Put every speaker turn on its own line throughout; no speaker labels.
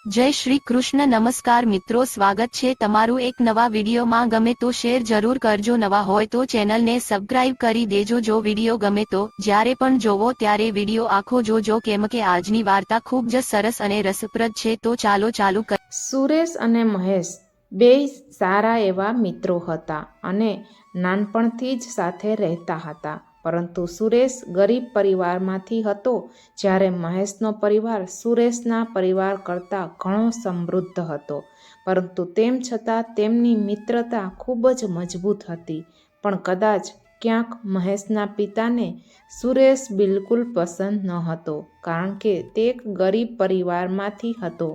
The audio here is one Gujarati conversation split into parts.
જય શ્રી કૃષ્ણ. નમસ્કાર મિત્રો, સ્વાગત છે તમારું એક નવા વિડીયોમાં. ગમે તો શેર જરૂર કરજો, નવા હોય તો ચેનલને સબસ્ક્રાઇબ કરી દેજો. જો વિડીયો ગમે તો જ્યારે પણ જોવો ત્યારે વિડીયો આખો જોજો, કેમ કે આજની વાર્તા ખૂબ જ સરસ અને રસપ્રદ છે. તો ચાલુ કરીએ.
સુરેશ અને મહેશ બેય સારા એવા મિત્રો હતા અને નાનપણથી જ સાથે રહેતા હતા. પરંતુ સુરેશ ગરીબ પરિવારમાંથી હતો, જ્યારે મહેશનો પરિવાર સુરેશના પરિવાર કરતાં ઘણો સમૃદ્ધ હતો. પરંતુ તેમ છતાં તેમની મિત્રતા ખૂબ જ મજબૂત હતી. પણ કદાચ ક્યાંક મહેશના પિતાને સુરેશ બિલકુલ પસંદ ન હતો, કારણ કે તે એક ગરીબ પરિવારમાંથી હતો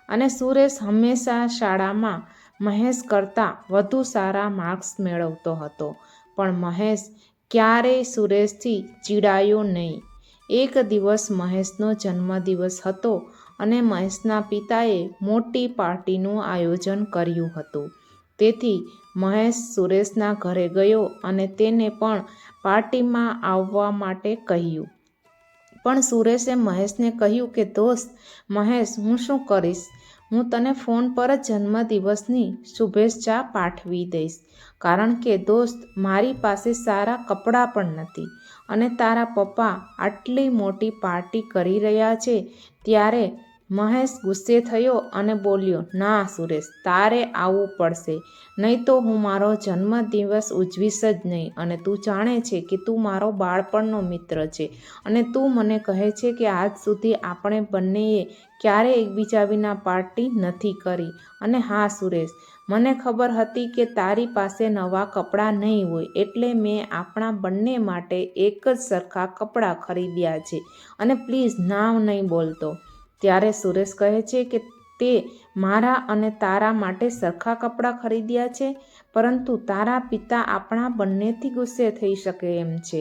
અને સુરેશ હંમેશા શાળામાં મહેશ કરતાં વધુ સારા માર્ક્સ મેળવતો હતો. પણ મહેશ ક્યારેય સુરેશથી ચીડાયો નહીં. એક દિવસ મહેશનો જન્મદિવસ હતો અને મહેશના પિતાએ મોટી પાર્ટીનું આયોજન કર્યું હતું. તેથી મહેશ સુરેશના ઘરે ગયો અને તેને પણ પાર્ટીમાં આવવા માટે કહ્યું. પણ સુરેશે મહેશને કહ્યું કે દોસ્ત મહેશ, હું શું કરીશ? હું તને ફોન પર જ જન્મદિવસની શુભેચ્છા પાઠવી દઈશ, કારણ કે દોસ્ત મારી પાસે સારા કપડાં પણ નથી અને તારા પપ્પા આટલી મોટી પાર્ટી કરી રહ્યા છે. ત્યારે મહેશ ગુસ્સે થયો અને બોલ્યો, ના સુરેશ, તારે આવવું પડશે, નહીં તો હું મારો જન્મદિવસ ઉજવીશ જ નહીં. અને તું જાણે છે કે તું મારો બાળપણનો મિત્ર છે અને તું મને કહે છે કે આજ સુધી આપણે બંનેએ ક્યારેય એકબીજા વિના પાર્ટી નથી કરી. અને હા સુરેશ, મને ખબર હતી કે તારી પાસે નવા કપડાં નહીં હોય, એટલે મેં આપણા બંને માટે એક જ સરખા કપડાં ખરીદ્યા છે અને પ્લીઝ ના નહીં બોલતો. ત્યારે સુરેશ કહે છે કે તે મારા અને તારા માટે સરખા કપડાં ખરીદ્યા છે, પરંતુ તારા પિતા આપણા બંનેથી ગુસ્સે થઈ શકે એમ છે.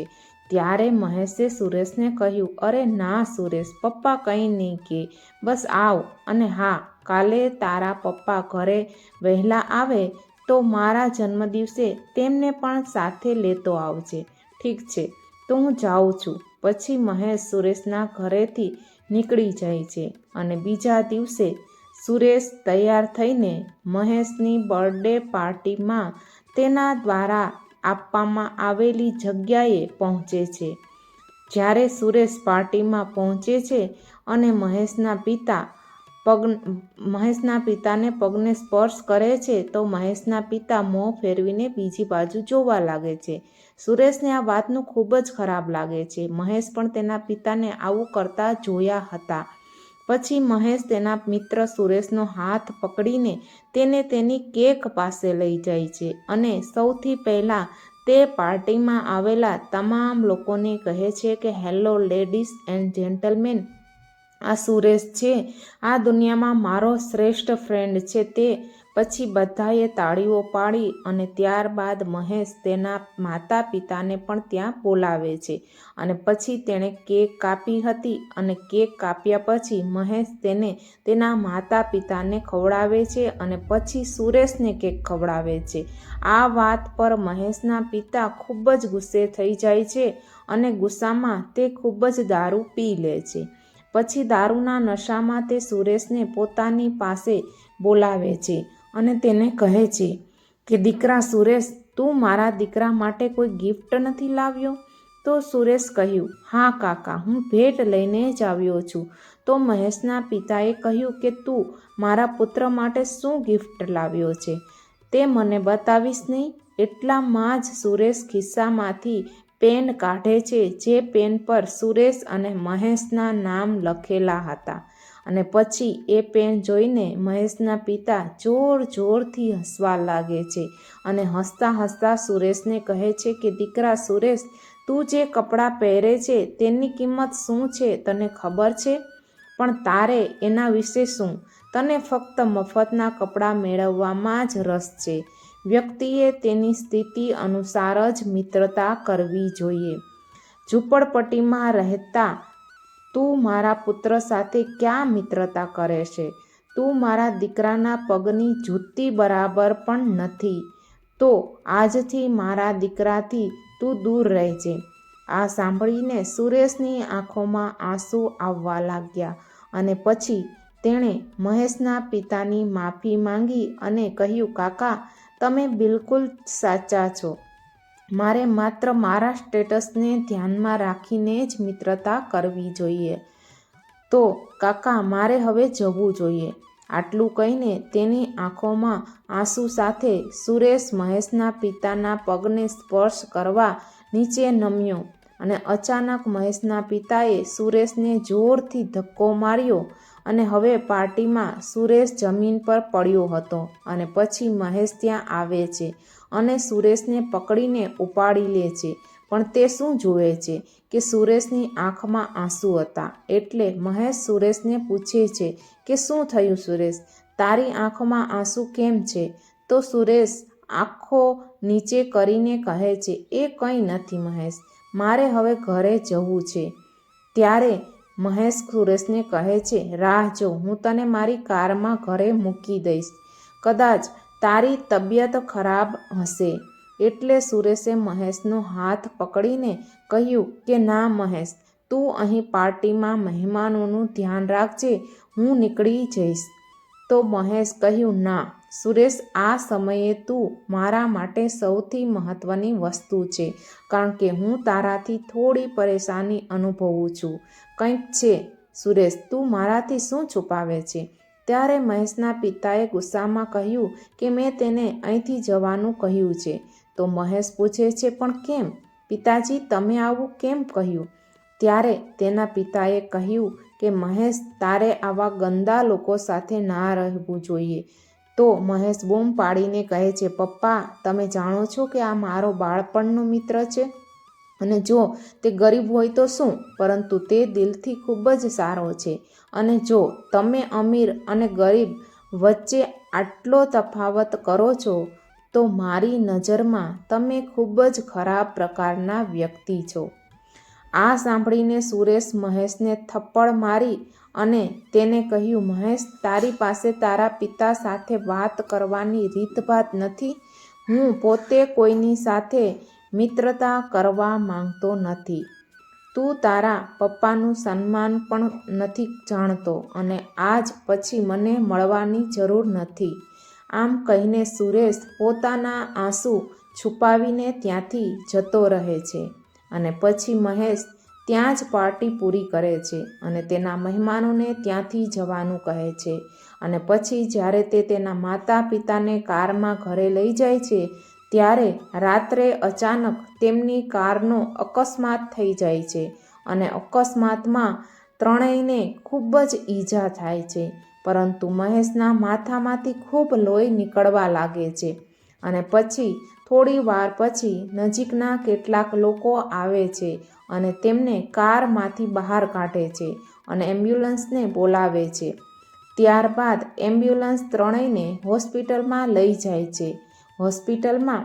ત્યારે મહેશે સુરેશને કહ્યું, અરે ના સુરેશ, પપ્પા કંઈ નહીં કહે, બસ આવ. અને હા, કાલે તારા પપ્પા ઘરે વહેલા આવે તો મારા જન્મદિવસે તેમને પણ સાથે લેતો આવજે. ઠીક છે, તો હું જાઉં છું. પછી મહેશ સુરેશના ઘરેથી નીકળી જાય છે અને બીજા દિવસે સુરેશ તૈયાર થઈને મહેશની બર્થડે પાર્ટીમાં તેના દ્વારા આપવામાં આવેલી જગ્યાએ પહોંચે છે. જ્યારે સુરેશ પાર્ટીમાં પહોંચે છે અને મહેશના પિતાને પગને સ્પર્શ કરે છે, તો મહેશના પિતા મોં ફેરવીને બીજી બાજુ જોવા લાગે છે. સુરેશને આ વાતનું ખૂબ જ ખરાબ લાગે છે. મહેશ પણ તેના પિતાને આવું કરતા જોયા હતા. પછી મહેશ તેના મિત્ર સુરેશનો હાથ પકડીને તેને તેની કેક પાસે લઈ જાય છે અને સૌથી પહેલાં તે પાર્ટીમાં આવેલા તમામ લોકોને કહે છે કે હેલો લેડીઝ એન્ડ જેન્ટલમેન, આ સુરેશ છે, આ દુનિયામાં મારો શ્રેષ્ઠ ફ્રેન્ડ છે. તે પછી બધાએ તાળીઓ પાડી અને ત્યારબાદ મહેશ તેના માતા પિતાને પણ ત્યાં બોલાવે છે અને પછી તેણે કેક કાપી હતી અને કેક કાપ્યા પછી મહેશ તેને તેના માતા પિતાને ખવડાવે છે અને પછી સુરેશને કેક ખવડાવે છે. આ વાત પર મહેશના પિતા ખૂબ જ ગુસ્સે થઈ જાય છે અને ગુસ્સામાં તે ખૂબ જ દારૂ પી લે છે. પછી દારૂના નશામાં તે સુરેશને પોતાની પાસે બોલાવે છે અને તેને કહે છે કે દીકરા સુરેશ, તું મારા દીકરા માટે કોઈ ગિફ્ટ નથી લાવ્યો? તો સુરેશ કહ્યું, હા કાકા, હું ભેટ લઈને જ આવ્યો છું. તો મહેશના પિતાએ કહ્યું કે તું મારા પુત્ર માટે શું ગિફ્ટ લાવ્યો છે, તે મને બતાવીશ નહીં? એટલામાં જ સુરેશ ખિસ્સામાંથી પેન કાઢે છે, જે પેન પર સુરેશ અને મહેશના નામ લખેલા હતા. અને પછી એ પેન જોઈને મહેશના પિતા જોરથી હસવા લાગે છે અને હસતા હસતા સુરેશને કહે છે કે દીકરા સુરેશ, તું જે કપડાં પહેરે છે તેની કિંમત શું છે તને ખબર છે? પણ તારે એના વિશે શું? તને ફક્ત મફતના કપડાં મેળવવામાં જ રસ છે. વ્યક્તિએ તેની સ્થિતિ અનુસાર જ મિત્રતા કરવી જોઈએ. ઝૂંપડપટ્ટીમાં રહેતા તું મારા પુત્ર સાથે ક્યાં મિત્રતા કરે છે? તું મારા દીકરાના પગની જૂતી બરાબર પણ નથી. તો આજથી મારા દીકરાથી તું દૂર રહેજે. આ સાંભળીને સુરેશની આંખોમાં આંસુ આવવા લાગ્યા અને પછી તેણે મહેશના પિતાની માફી માંગી અને કહ્યું, કાકા, તમે બિલકુલ સાચા છો. મારે માત્ર મારા સ્ટેટસને ધ્યાનમાં રાખીને જ મિત્રતા કરવી જોઈએ. તો કાકા, મારે હવે જવું જોઈએ. આટલું કહીને તેની આંખોમાં આંસુ સાથે સુરેશ મહેશના પિતાના પગને સ્પર્શ કરવા નીચે નમ્યો અને અચાનક મહેશના પિતાએ સુરેશને જોરથી ધક્કો માર્યો અને હવે પાર્ટીમાં સુરેશ જમીન પર પડ્યો હતો અને પછી મહેશ ત્યાં આવે છે અને સુરેશને પકડીને ઉપાડી લે છે. પણ તે શું જુએ છે કે સુરેશની આંખમાં આંસુ હતા. એટલે મહેશ સુરેશને પૂછે છે કે શું થયું સુરેશ, તારી આંખમાં આંસુ કેમ છે? તો સુરેશ આંખો નીચે કરીને કહે છે, એ કંઈ નથી મહેશ, મારે હવે ઘરે જવું છે. ત્યારે મહેશ સુરેશને કહે છે, રાહ જો, હું તને મારી કારમાં ઘરે મૂકી દઈશ. કદાચ તારી તબિયત ખરાબ હશે. એટલે સુરેશે મહેશનો હાથ પકડીને કહ્યું કે ના મહેશ, તું અહીં પાર્ટીમાં મહેમાનોનું ધ્યાન રાખજે, હું નીકળી જઈશ. તો મહેશ કહ્યું, ના સુરેશ, આ સમયે તું મારા માટે સૌથી મહત્વની વસ્તુ છે, કારણ કે હું તારાથી થોડી પરેશાની અનુભવું છું. કંઈક છે સુરેશ, તું મારાથી શું છુપાવે છે? ત્યારે મહેશના પિતાએ ગુસ્સામાં કહ્યું કે મેં તેને અહીંથી જવાનું કહ્યું છે. તો મહેશ પૂછે છે, પણ કેમ પિતાજી, તમે આવું કેમ કહ્યું? ત્યારે તેના પિતાએ કહ્યું કે મહેશ, તારે આવા ગંદા લોકો સાથે ના રહેવું જોઈએ. તો મહેશ બૂમ પાડીને કહે છે, પપ્પા, તમે જાણો છો કે આ મારો બાળપણનો મિત્ર છે અને જો તે ગરીબ હોય તો શું, પરંતુ તે દિલથી ખૂબ જ સારો છે. અને જો તમે અમીર અને ગરીબ વચ્ચે આટલો તફાવત કરો છો તો મારી નજરમાં તમે ખૂબ જ ખરાબ પ્રકારના વ્યક્તિ છો. આ સાંભળીને સુરેશ મહેશને થપ્પડ મારી અને તેને કહ્યું, મહેશ, તારી પાસે તારા પિતા સાથે વાત કરવાની રીતભાત નથી. હું પોતે કોઈની સાથે મિત્રતા કરવા માંગતો નથી. તું તારા પપ્પાનું સન્માન પણ નથી જાણતો અને આજ પછી મને મળવાની જરૂર નથી. આમ કહીને સુરેશ પોતાના આંસુ છુપાવીને ત્યાંથી જતો રહે છે અને પછી મહેશ ત્યાં જ પાર્ટી પૂરી કરે છે અને તેના મહેમાનોને ત્યાંથી જવાનું કહે છે. અને પછી જ્યારે તે તેના માતા પિતાને કારમાં ઘરે લઈ જાય છે ત્યારે રાત્રે અચાનક તેમની કારનો અકસ્માત થઈ જાય છે અને અકસ્માતમાં ત્રણેયને ખૂબ જ ઈજા થાય છે. પરંતુ મહેશના માથામાંથી ખૂબ લોહી નીકળવા લાગે છે અને પછી થોડી વાર પછી નજીકના કેટલાક લોકો આવે છે અને તેમને કારમાંથી બહાર કાઢે છે અને એમ્બ્યુલન્સને બોલાવે છે. ત્યારબાદ એમ્બ્યુલન્સ ત્રણેયને હોસ્પિટલમાં લઈ જાય છે. હોસ્પિટલમાં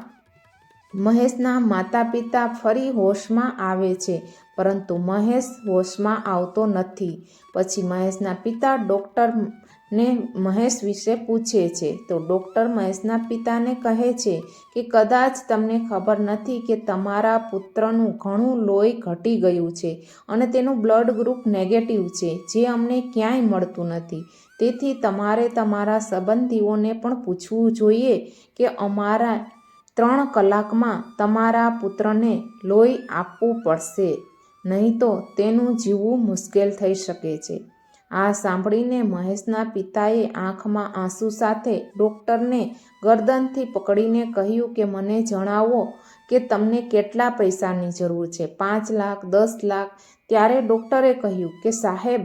મહેશના માતા પિતા ફરી હોશમાં આવે છે, પરંતુ મહેશ હોશમાં આવતો નથી. પછી મહેશના પિતા ડૉક્ટરને મહેશ વિશે પૂછે છે. તો ડૉક્ટર મહેશના પિતાને કહે છે કે કદાચ તમને ખબર નથી કે તમારા પુત્રનું ઘણું લોહી ઘટી ગયું છે અને તેનું બ્લડ ગ્રુપ નેગેટિવ છે, જે અમને ક્યાંય મળતું નથી. તેથી તમારે તમારા સંબંધીઓને પણ પૂછવું જોઈએ કે અમારા 3 કલાકમાં તમારા પુત્રને લોહી આપવું પડશે, નહીં તો તેનું જીવવું મુશ્કેલ થઈ શકે છે. આ સાંભળીને મહેશના પિતાએ આંખમાં આંસુ સાથે ડૉક્ટરને ગરદનથી પકડીને કહ્યું કે મને જણાવો કે તમને કેટલા પૈસાની જરૂર છે, 5 લાખ, 10 લાખ? ત્યારે ડૉક્ટરે કહ્યું કે સાહેબ,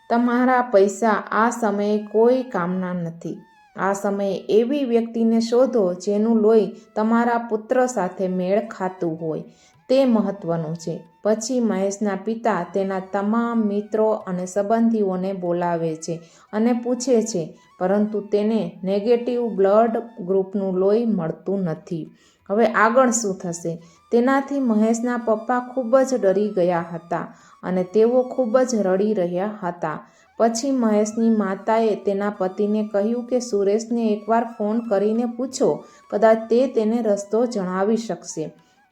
તમારા પૈસા આ સમયે કોઈ કામના નથી. આ સમયે એવી વ્યક્તિને શોધો જેનું લોહી તમારા પુત્ર સાથે મેળ ખાતું હોય, તે મહત્વનું છે. પછી મહેશના પિતા તેના તમામ મિત્રો અને સંબંધીઓને બોલાવે છે અને પૂછે છે, પરંતુ તેને નેગેટિવ બ્લડ ગ્રુપનું લોહી મળતું નથી. હવે આગળ શું થશે? તેનાથી મહેશના પપ્પા ખૂબ જ ડરી ગયા હતા અને તેઓ ખૂબ જ રડી રહ્યા હતા. પછી મહેશની માતાએ તેના પતિને કહ્યું કે સુરેશને એકવાર ફોન કરીને પૂછો, કદાચ તે તેને રસ્તો જણાવી શકશે.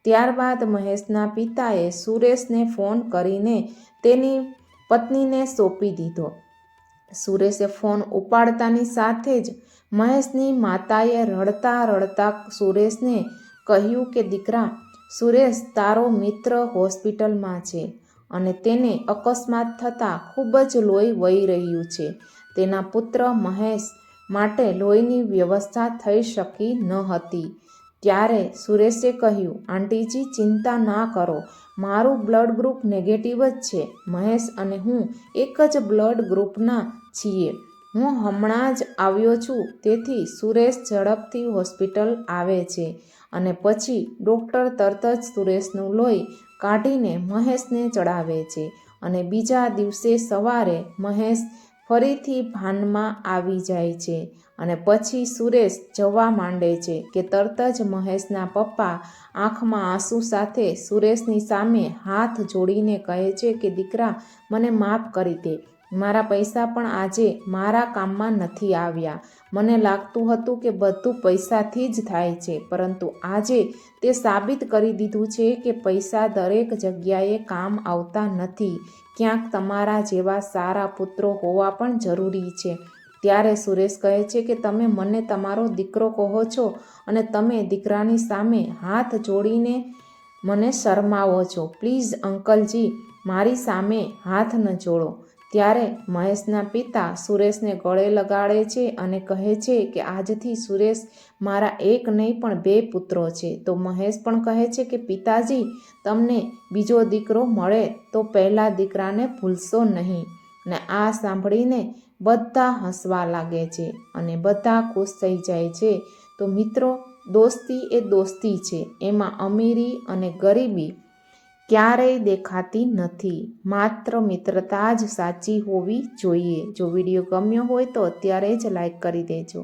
ત્યારબાદ મહેશના પિતાએ સુરેશને ફોન કરીને તેની પત્નીને સોંપી દીધો. સુરેશે ફોન ઉપાડતાની સાથે જ મહેશની માતાએ રડતા રડતા સુરેશને કહ્યું કે દીકરા સુરેશ, તારો મિત્ર હોસ્પિટલમાં છે અને તેને અકસ્માત થતાં ખૂબ જ લોહી વહી રહ્યું છે. તેના પુત્ર મહેશ માટે લોહીની વ્યવસ્થા થઈ શકી ન હતી. ત્યારે સુરેશે કહ્યું, આંટીજી ચિંતા ના કરો, મારું બ્લડ ગ્રુપ નેગેટિવ જ છે. મહેશ અને હું એક જ બ્લડ ગ્રુપના છીએ. હું હમણાં જ આવ્યો છું. તેથી સુરેશ ઝડપથી હોસ્પિટલ આવે છે અને પછી ડૉક્ટર તરત જ સુરેશનું લોહી કાઢીને મહેશને ચડાવે છે અને બીજા દિવસે સવારે મહેશ ફરીથી ભાનમાં આવી જાય છે અને પછી સુરેશ જવા માંડે છે કે તરત જ મહેશના પપ્પા આંખમાં આંસુ સાથે સુરેશની સામે હાથ જોડીને કહે છે કે દીકરા, મને માફ કરી દે. મારા પૈસા પણ આજે મારા કામમાં નથી આવ્યા. મને લાગતું હતું કે બધું પૈસાથી જ થાય છે, પરંતુ આજે તે સાબિત કરી દીધું છે કે પૈસા દરેક જગ્યાએ કામ આવતા નથી. ક્યાંક તમારા જેવા સારા પુત્રો હોવા પણ જરૂરી છે. ત્યારે સુરેશ કહે છે કે તમે મને તમારો દીકરો કહો છો અને તમે દીકરાની સામે હાથ જોડીને મને શરમાવો છો. પ્લીઝ અંકલજી, મારી સામે હાથ ન જોડો. ત્યારે મહેશના પિતા સુરેશને ગળે લગાડે છે અને કહે છે કે આજથી સુરેશ મારા એક નહીં પણ 2 પુત્રો છે. તો મહેશ પણ કહે છે કે પિતાજી, તમને બીજો દીકરો મળે તો પહેલા દીકરાને ભૂલશો નહીં. ને આ સાંભળીને બધા હસવા લાગે છે અને બધા ખુશ થઈ જાય છે. તો મિત્રો, દોસ્તી એ દોસ્તી છે. એમાં અમીરી અને ગરીબી ક્યારેય દેખાતી નથી. માત્ર મિત્રતા જ સાચી હોવી જોઈએ. જો વિડીયો ગમ્યો હોય તો અત્યારે જ લાઈક કરી દેજો.